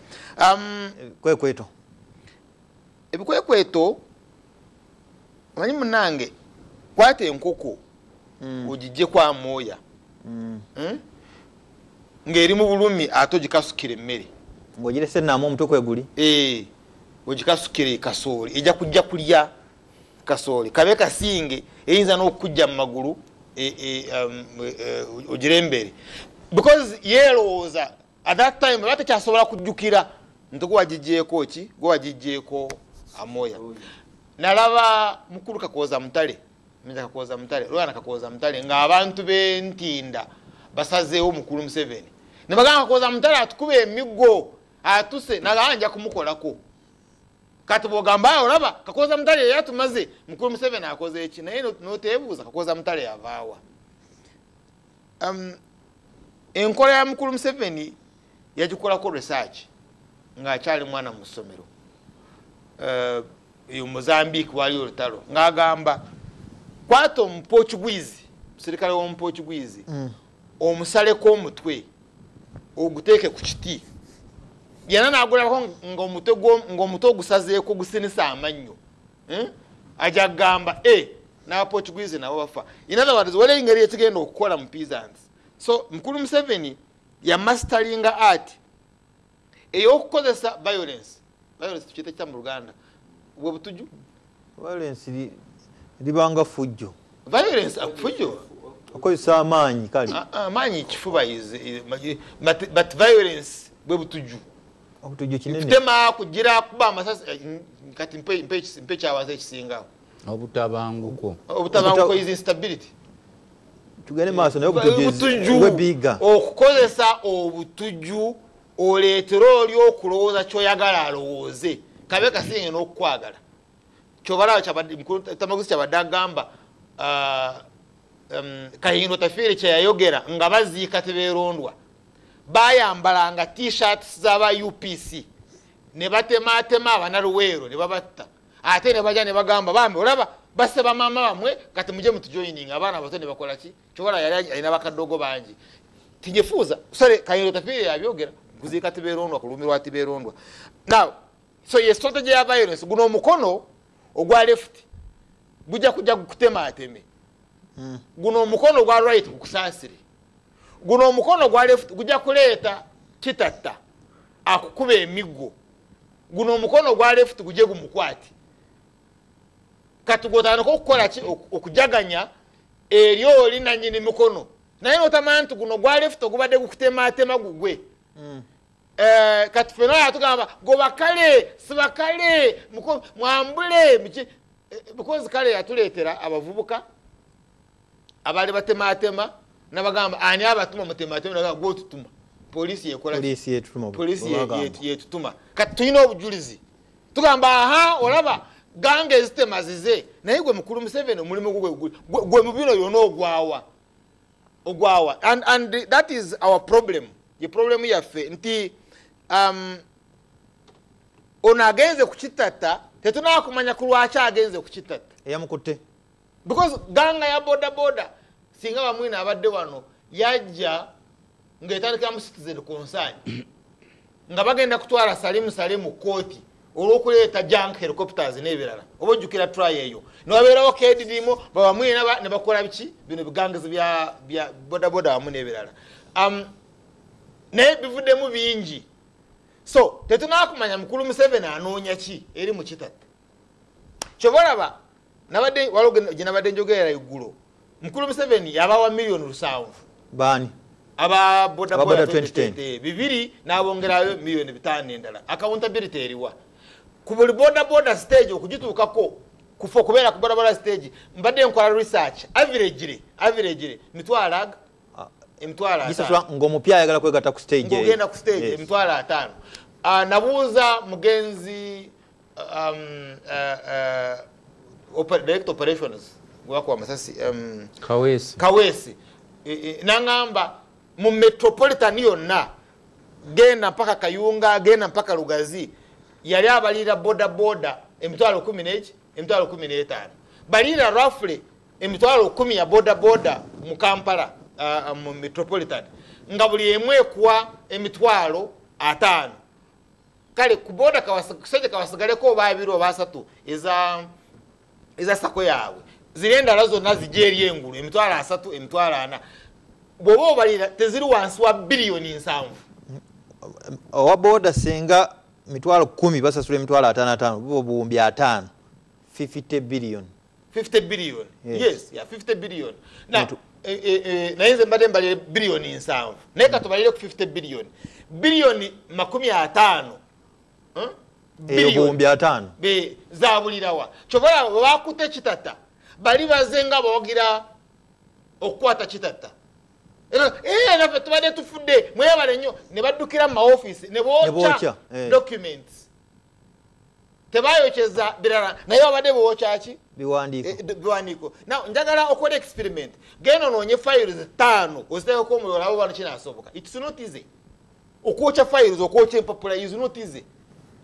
Kwekweto ebikwekweto amanyi munange kwata enkoko ogijje kwa Amooya ng'eri mu bulumi ate ogikasukira emmere ng'ogirese naamu omutwe kweguli ogikasukire kasooli ejja kujja kulya kasooli kabe kasinge eyinza n'okujja mu magulu ogirembere because yeelowooza at that time baba tekyasobola kujjukira nti gwagijjeeko ki gwagijjeeko Amooya. Nalaba mukulu Kakooza Mutale Lwana Kakooza Mutale ng'abantu b'Entinda basazeewo mukulu Museveni ne bagamba Kakooza Mutale atukuba emiggo atuse naganja kumukolako kati bw'ogamba olaba Kakooza Mutale yatumaze mukulu Museveni akoze eki naye n'oteebuuza Kakooza Mutale yavaawa. Enkola ya mukulu Museveni yagikolako research ng'akyali mwana mu ssomero Mozambique wali olutalo ng'agamba kwata Omuportuguese musirikale w'Omuportuguese omusaleko omutwe oguteeke ku kiti yana nagulabako ng'omutwe ogusazeeko gusinisa amannyo ajja kugamba n'Abaportuguese nabo bafa. In other words waliwo engeri ekigenda okukola mu peasants. So mukulu Museveni yamastaringa art ey'okukozesa violence tukiyita kitya mu Luganda bwe butuju violence libanga fujjo violence fujjo akozesa amaanyi kale amaanyi kifuba but violence bwe butuju okutuju kinene kutema kugira kuba amasasi kati mpe kyawaza ekisingawo obutabanguko is instability tugende maaso naye obutuju bwebiga okukozesa obutuju oleetera oli okulowooza kyoyagala alowooze kabe kasinge n'okukwagala kyobalawo Tamaguzi kyabadde agamba Kahindo Tafiire kyeyayogera nga baziika tebeerondwa bayambalanga t-shirts z'aba UPC ne batematema Abanaluweero ne babatta ate ne bajja ne bagamba bambi olaba basse bamaama bamwe kati mujje mutujoining abaana abato ne bakola ki kyobala yali alina bakaddogo bangi tinyefuuza sore Kahindo Tafiire yabyogera kuziika tebeerondwa kulumirwa tebeerondwa. Now so ye strategy ya violence guno omukono ogwa left gujja kujja kutema ateme guno omukono ogwa right kukusaasire guno omukono gwa left gujja kuleeta kitatta akukuba emiggo guno omukono gwa left gujje gumukwati kati gwotandika okukola ki okujaganya eri oli nannyini mikono naye notamanya nti guno gwa left ogubadde gukutematema gugwe katufena atugamba go bakale sibakale mwambule because kale yatuletera abavubuka abali batematema nabagamba ani abatuma mutematema naga go tutuma polisi yekola polisi yetutuma kati tuyina obujulizi tugamba aha olaba gange zitemazize naye gwe mukulu Museveni omulimo gwe mubino yona ogwawa and that is our problem. The problem yaffe nti ono agenze kukitata tetunakumanya kulwacha agenze kukitata eyamukutte because ganga ya boda singa bamwina abadde wano yajja ngetandika mu citizen concern nga bagenda kutwala salimu koti olwokuleeta junk helicopters n'ebirala obojjukira try eyo noberawo kedidimo babamwina ne bakola biki bino bigangizi bya boda wamu n'ebirala ne bivuddemu bingi so tetunakumanya mukulu Museveni anoonya ki eri mu kitata kyobalaba nabadde waloge nabadde njogera iggulo mukulu Museveni yabawa milioni 7 bani aba boda 2010 bibiri nabongerayo milioni 5 endala accountability eriwa ku buli boda stage okugituukako kufo kubeera ku boda stage mbadde nkola research average mitwala emitwala gisaswa ngomupya ayagala kwegata ku stage ngogenda ku stage emitwala 5 nabuuza mugenzi direct operations gwako Masasi Kawesi nangamba mu metropolitan yonna genda mpaka Kayunga genda mpaka Lugazi yali abalira boda emitwalo 15 balira roughly emitwalo 10 ya boda mu Kampala mu metropolitan nga buli emwe kwa emitwalo 5 kale ku boda kawasigaleko babiro basatu eza sako yawe zirenda lazo nazijeri engulu emitwalo 3 emitwalo 4 bobo balira teziri wansi wa bilioni 7 owa boda senga mitwalo 10 basasula emitwalo 5 bo buumbi 5 50 billion yes yeah 50 billion now nayenze mbadde mbali bilioni 7 neka tubalire ku 50 bilioni 50 buumbi 5 be zabulirawa chobola bakute kitata bali bazenga bogira okwata kitata nafe tubadde tufudde mwebale nnyo ne baddukira mu office ne bocha documents tebayokyeza birala naye babadde bocha ki biwandiiko now njagala okola experiment genda noonye files 5 oziteekako omuliro abo bano kinaasoboka it's not easy okwocha files okwocha empapula is not easy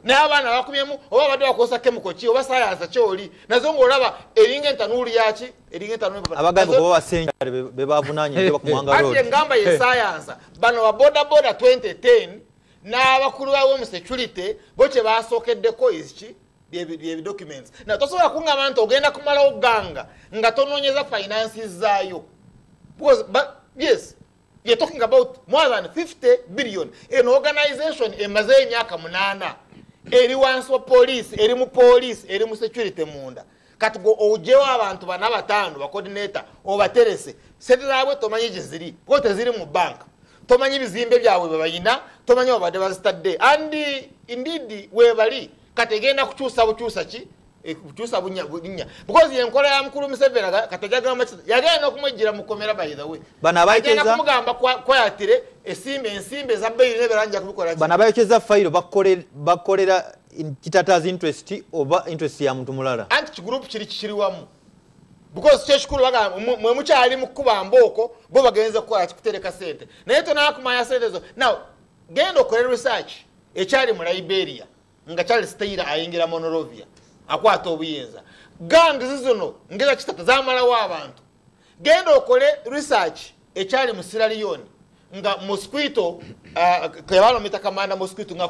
naye abaana bakumyemu oba badde bakozesa chemical ki oba sayansa kyoli nazo ng'olaba eringa entanuuli yaki eringa entanuuli abagambi kuba basenjale be bavunanye bakumwanga road ate ngamba ye sayansa bano ba boda 2010 n'abakulu bawo mu security bo kye basookeddeko iziki bye documents na tosobola kungamba nti ogenda kumalawo ganga nga tonoonyeza finances zaayo because yes you're talking about more than 50 billion an organization emaze emyaka 8 eri wansi wa police eri mu police eri mu security munda kati go ojewa abantu bana batano ba coordinator obaterese sente zaabwe tomanyi giziri kote ziri mu bank tomanyi bizimbe byawe babayina tomanyi obadde bazitadde and indeed we bali kati egenda kukyusa ki kukyusa bunya because yenkola ya mukulu Museveni katajaga amachita yagenda okumwejjira mu komera by the way bana bayikeza kumugamba kwa yatire ensimbe za beyi neberanja kubikola bana bayikeza file bakolera kitata's interest oba interest ya muntu mulala anti group kiri wamu because kyeshukuru baga mwe mukyali mukuba mboko bo bagenza kukola kikutereka sente naye tonakumanya sente zo now genda okola research ekyali mu Liberia nga Charles Taylor ayingira Monrovia akwata obuyinza gangi zizono ngeza kitata zamalawo abantu genda okole research ekyali mu Sierra Leone nga mosquito kayalo mitakamanda mosquito nga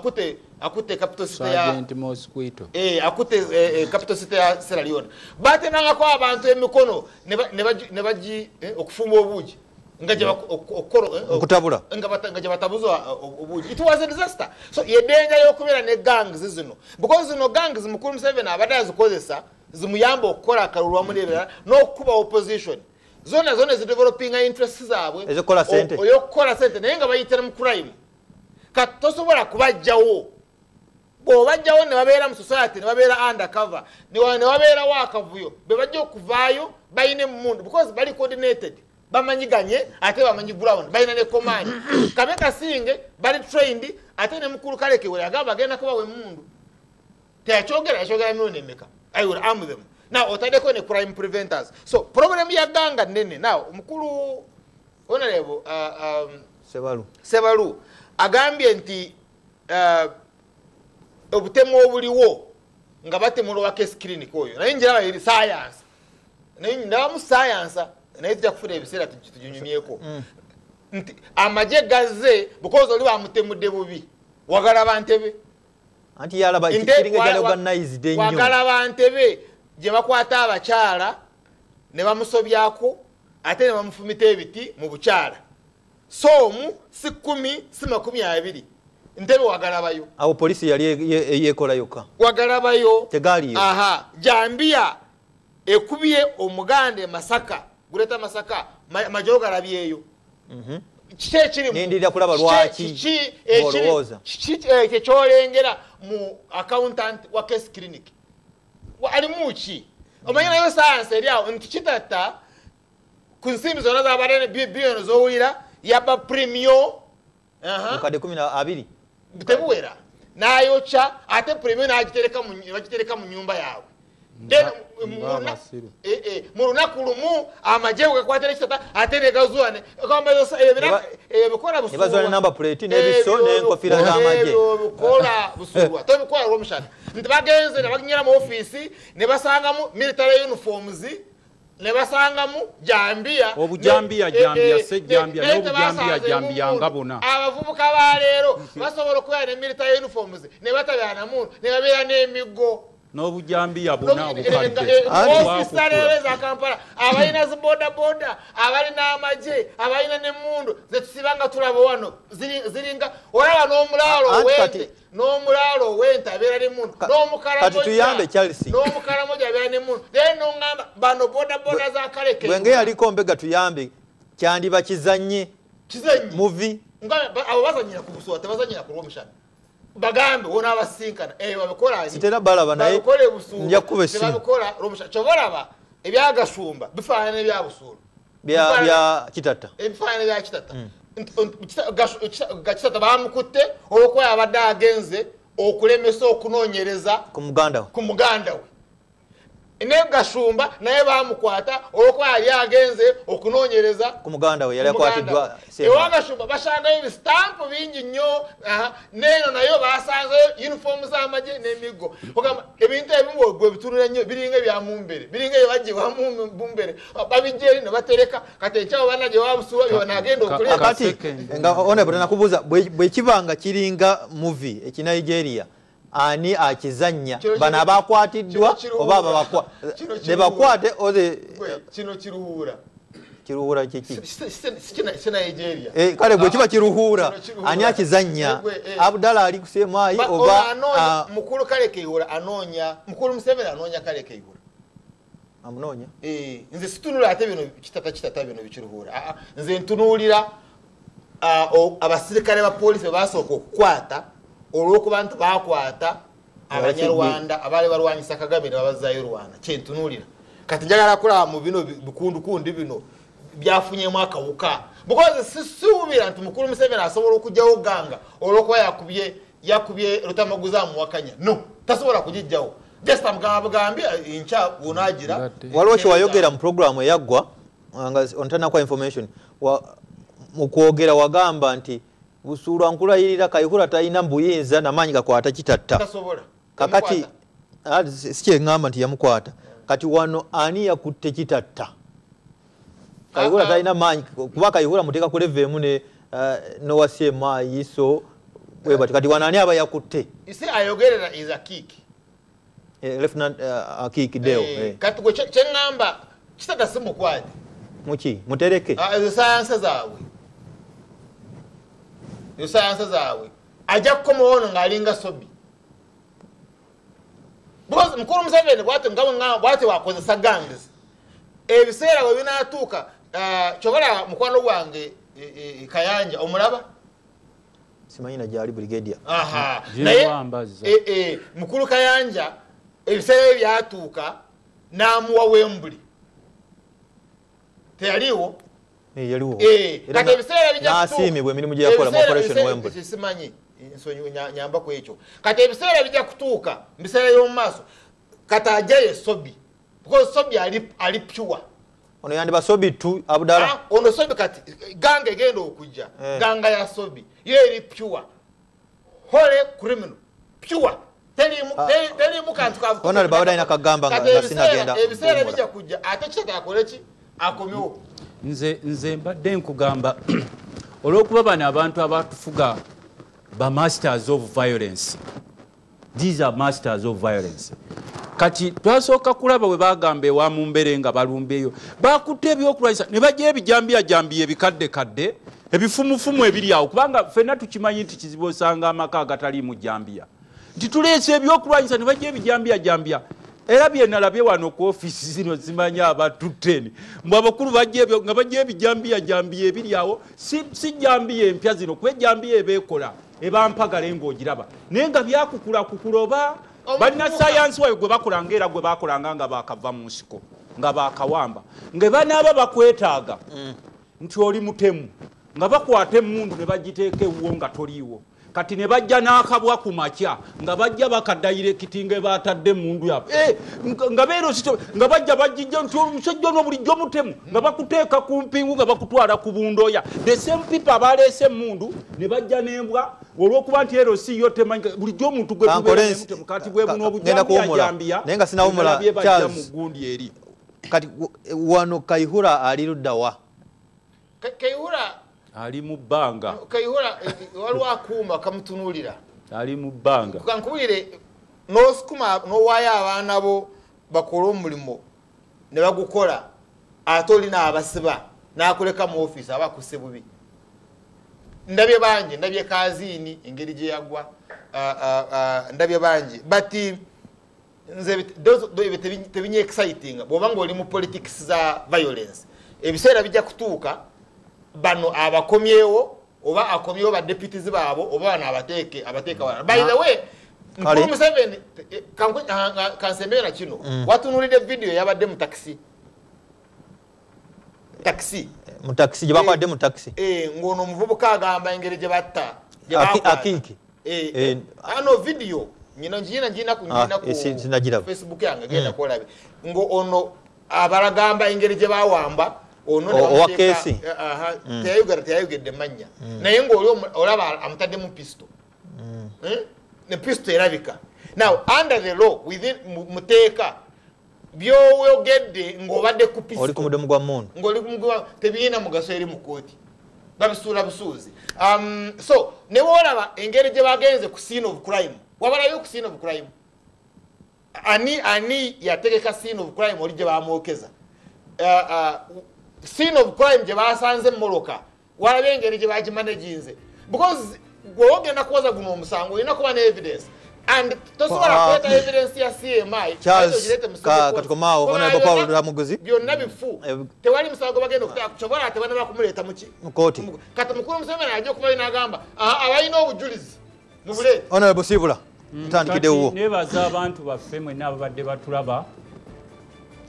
akute capital city ya Sergeant Mosquito akute capital city ya Sierra Leone bate nanga kwa abantu emikono ne baji okufumba obuji ngaje okoro okutabula ngaje batabuzwa obuji it was a disaster so yedenga yokubera ne gangs zino because zino gangs mukulu Museveni abada zikozesa zimuyamba okukora akalulwa mulebera n'okuba opposition zona zi developing interests zaabwe ezokola sente oyokola sente naye nga bayitira mu crime kati tosobola kubajjawo bw'obajjawo ne babeera mu society ne babeera undercover ne babeera wakavuyo be bajja okuvaayo bayina emmundu because bali coordinated bamanyiganye ate bamanyi ground bayina ne command kabe kasinge bali trained ate ne mukulu kalekewera agamba agenda kubawa emmundu teyakyogera milioni emeka I will arm them now otadeko ne crime preventers so problem ya ganga nene now mukulu honorable Sebalu agambye nti obutemu obuliwo nga batemulwa wa case clinic oyo naye njira eri science naye ndamu science naye tujja kufuna ebiseera tujunyumyeko nti amaje gaze because oli bamutemudde bubi wagala bantebe anti yalaba ikiringa jale organized ennyo wagala bantebe je bakwata abakyala ne bamusobyako ate ne bamufumita ebiti mu bukyala somu si 10 si 20 ntebe wagalabayo awo polisi yali yekola yokka wagalabayo tegali aha jambia ekubiye omugande Masaka guleta Masaka majoro galabyeyo kiri nindira kulaba lwaki bolowooza kyolengera mu accountant wa case clinic ali muki omanyana yo science eri awo nti kitata ku nsimbi zonna z'abalene billion z'owulira yaba premium mukadde 12 tebuwera n'ayokya ate premium n'agitereka mu nyumba yawe mu lunaku lumu amaje bwegakwatira ekitata ate negazuwane ebikola busuulwa namba plate n'ebiso n'enkofira z'amaje bikola busuulwa tebikola olw'omushana nti bagenze ne baginyera mu ofiisi ne basangamu military uniforms ne basangamu jambia sejjambia nga bonna abavubuka baleero basobola okubeera ne military uniforms ne batabyana muntu ne babeera n'emiggo n'obujambiya bonna obukadde za Kampala abalina zibodaboda abalina amaje abalina n'emmundu zetusibanga tulaba wano ziringa olaba n'omulaalo ow'ente abeera n'emmundu n'omukalamoja abeera n'emmundu naye n'oŋŋamba bano bodaboda za kaleke bwenge yaliko mbega tuyambe kyandiba kizannye muvi abo bazanyira ku busuwa tebazanyira ku lw'omushana bagambe wona abasinkana babikola sitera balaba naye nja kuba essimu babikola lw'omushana kyobalaba ebyagasumba bifaanana ebyabusuulu bya kitata ebifaanana ebya kitata kitata bamukutte olwokuba yabadde agenze okulemesa okunoonyereza ku muganda we ne gasumba naye bamukwata olwokuba yali agenze okunoonyereza ku muganda we yali akwatiddwa ewagasumba basangayo ebisitampu bingi nnyo neeno nayo basangayo uniform z'amaje n'emiggo ogamba ebintu ebimu gwe bitunula nnyo biringa ebyamumbere biringa ebyebajjibwa mumbere babijja eri ne batereka kati enkyawo banna gye babusuula byonaagenda okuleka kati nga onebwe nakubuuza bwe kibanga kiringa muvi ekinigeria ani akizanya bano abakwatiddwa oba ne bakwate oze kino kiruhuura kiki Nigeria kale bwe kiba kiruhuura ani akizanya Abdallah ali kusemayi oba mukulu kale keyura anoonya mukulu Museveni anoonya kale keyura amunoonya nze situnula ate bino kitata bino bikiruhuura nze ntunuulira abasirikale ba polisi basooka okukwata olwokuba nti bakwata abanyarwanda abali balwanyisa Kagame ne babazaayo Rwanda kyentunuulira kati njagala kulaba mu bino bikundukundi bino byafunyemu akawuka because sisuubira nti mukulu Museveni asobola okujjawo ganga olwokuba yakubye Rutamaguza muwakanya no tasobola kugijjawo just amugambye incha unagira waliwo kyewayogera mu programu eyaggwa nga ontana kwa information mukwogera wagamba nti busuulwa nkulayirira Kayihura talina mbuyinza namanyi gakwata kitatta kakati sikyeŋŋamba nti yamukwata kati wano ani yakutte kitatta Kayihura talina maanyi kuba Kayihura muteeka ku level emu ne nowasemayi so webati kati wano ani aba yakutte isi ayogerera is a kick Lieutenant Akiki Deo kati gwe kyeŋŋamba kitatta simukwate muki mutereke esayansa zaabwe ajja kukomawono ng'alinga sobi because mukulu Museveni bwati wakozesa gangs ebiseera bwe binaatuuka kyobola mukwano gwange Kayanja omulaba simanyi na gyali brigadier naye mukulu Kayanja ebiseera byatuuka n'amuwa Wembuli teyaliwo yaliwo kati ebiseera bijja n'asiimibwa emirimu gye yakola mu operation Wembuli simanyi nyamba ku ekyo kati ebiseera bijja kutuuka mu biseera y'omu maaso kati ajayo Sobi because Sobi ali pure ono yandiba Sobi tu Abdala ono Sobi kati ganga egenda okujja ganga ya Sobi yo eri pure hole criminal pure telimu kantu kavu ono alibawada ina kagamba nga sinagenda ebiseera bijja kujja ate kitaka akoleki akomyewo nze mbadde nkugamba olw'okuba bano abantu abatufuga ba masters of violence. These are masters of violence. Kati twasooka kulaba bwe bagamba ewa mu mbere nga balumbeeyo bakutte ebyokulwanyisa ne bajja ebijambiya ebikadde ebifumufumu ebiri awo kubanga ffenna tukimanyi nti kizibu osanga amaka agataliimu jambiya nti tuleese ebyokulwanyisa ne bajja ebijambiya era byenalabye wano ku ofiisi zino zimanya abatutteni mbw abakulu nga bajja ebijambiya ebiri awo si jambiya empya zino kuba ejambiya ebeekola ebampagale ng'ogiraba naye nga byakukula oba balina sayansi wayo gwe bakolanga era gwe bakolanga nga bakava mu nsiko nga bakawamba nga banaaba bakwetaaga nti oli mutemu nga bakwata emmundu ne bagiteeka ewuwo nga toliiwo kati ne bajja n'akabwa ku makya nga bajja bakadayirekiti nga batadde emmundu yaabwe nga beerosito nga bajja bagijja nti omusajja ono bulijjo mutemu nga bakuteeka ku mpingu nga bakutwala ku bundoya the same people abaleese emmundu ne bajja n'embwa olw'okuba nti erosi yo temanyi bulijjo omuntu gwe tubeeremutemu kati bwe buno obujambiya naye nga sinawumula bajja mu gundi eri kati wano Kayihura ali luddawa Kayihura ali mu bbanga Kayihura waliwo akuuma kamutunuulira ali mu bbanga kankubulire n'osukuma n'owaayo abaana bo bakola omulimu ne bagukola ate olina abasiba n'akuleka mu ofiisi aba akuse bubi ndabye bangi ndabye kaziini engeri gye yagwa ndabye bangi bati nze tebinye exciting bw'oba ng'oli mu politics za violence ebiseera bijja kutuuka bano abakomyewo oba akomyewo ba deputies baabo oba bano abateeka wana by the way Mkulu Museveni kansembeyo na kino watunulide video yabadde mu taxi gye bakwadde mu taxi ng'ono omuvubuka agamba engeri gye batta akiki ano video njina ku Facebook yange genda kwolabe ng'ono abalagamba engeri gye bawamba owa kesi teyayogedde manya naye ng'oli olaba amutadde mu pisto ne pisto erabika now under the law within muteeka by'oyogedde ng'obadde ku pisto oli ku mudomo gwa mmundu tebirina mugaso eri mu kooti babisuula busuuzi so ne boolaba engeri gye bagenze ku scene of crime wabalayo ku scene of crime ani yategeka scene of crime oli gye bamwokeza scene of crime gye basanze mmoloka walabye engeri gye bagimanaginze because gwogenda kuwaza guno omusango olina kuba ne evidence and tosobola kuleta evidence ya CMI katukomaawo honorable Paul Ramuguzi byonna bifu tewali musango bagenda okukyobora ate bana bakumuleeta mu kooti kati mukulu Museveni ajja okubayo n'agamba abalina obujulizi mubule honorable Sibula ntandikiddewo nebaza abantu baffe mwenna ababadde batulaba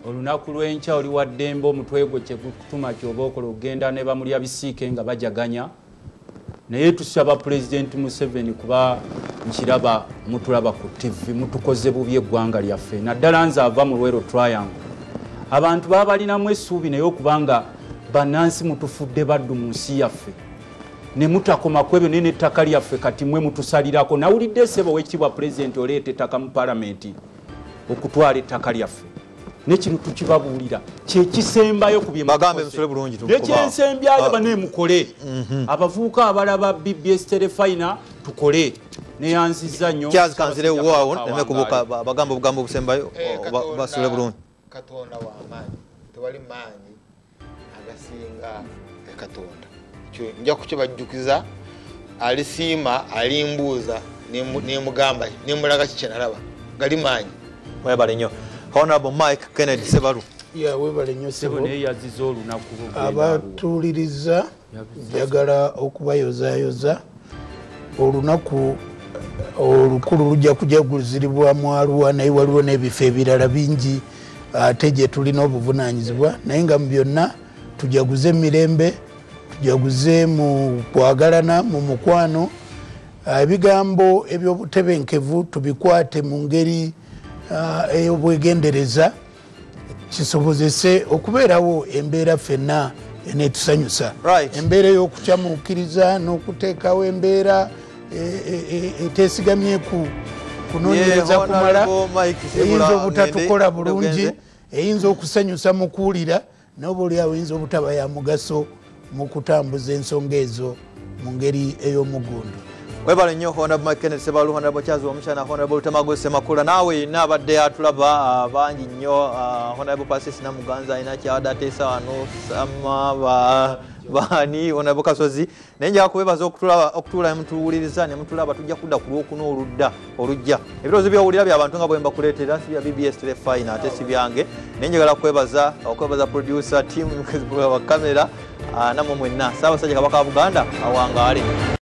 olunaku lw'enkya oli wa ddembe omutwe gwe kyegutuma kyoba okola okugenda ne bamulya bisiike nga bajaganya naye tusaba Pulezidenti Museveni kuba nkiraba mutulaba ku TV mutukoze bubi eggwanga lyaffe naddala nze ava mu Lwero Triangle abantu baba balinamu essuubi naye okubanga bannansi mutufudde baddu mu nsi yaffe ne mutakoma ku ebyo naye n'ettaka lyaffe kati mwe mutusalirako nawulidde ssebo w'ekitiibwa Pulezidenti oleeta ettaka mu Paalamenti okutwala ettaka lyaffe nekino tukibabuulira kyekisembayo ku nekyensembyayo banemukole abavubuka abalaba BBS Telefina tukole neyanziza nnyo kyazikanzirewoawo nemekubuka bagamba obugambo obusembayo basule bulungi Katonda w'amaanyi tewali maanyi agasinga Katonda nja kukibajjukiza alisiima alimbuuza nemugamba nemulaga kikyenalaba gali maanyi webale nnyo Honorable Mike Kennedy Sebalu webale nnyo Sebo abatuuliriza njagala okubayozaayoza olunaku olukulu lujja kujaguziribwa mu Arua naye waliwo n'ebifo ebirala bingi ate gye tulina obuvunaanyizibwa naye nga mu byonna tujaguze emirembe tujaguze mu kwagalana mu mukwano ebigambo ebyobutebenkevu tubikwate mu ngeri ey'obwegendereza kisobozese okubeerawo embeera ffenna eneetusanyusa embeera ey'okukyamuukiriza n'okuteekawo embeera eteesigamye ku kunoonyereza kumala eyinza obutatukola bulungi eyinza okusanyusa mu kuwulira n'oba oliawo eyinza obutaba ya mugaso mu kutambuza ensonga ezo mu ngeri ey'omugundu. Webale nnyo Honorable Mike Kenneth Sebalu, Honorable Charles Omuchana, Honorable Tamago Semakula, naawe n'abadde atulaba bangi nnyo. Honorable Pasis Namuganza alina kyadateesa wano sama bani Honorable Kasozi naye njagala kubeebaza okutuula mutuwuliriza ne mutulaba tujja kudda ku lwokuna olujja ebirowoozo by'owulira by'abantu nga bwe mbakuleetera si bya BBS Telefina ate si byange naye njagala okwebaza producer team wa kamera namwe mwenna Ssaabasajja Kabaka wa Buganda awangaale.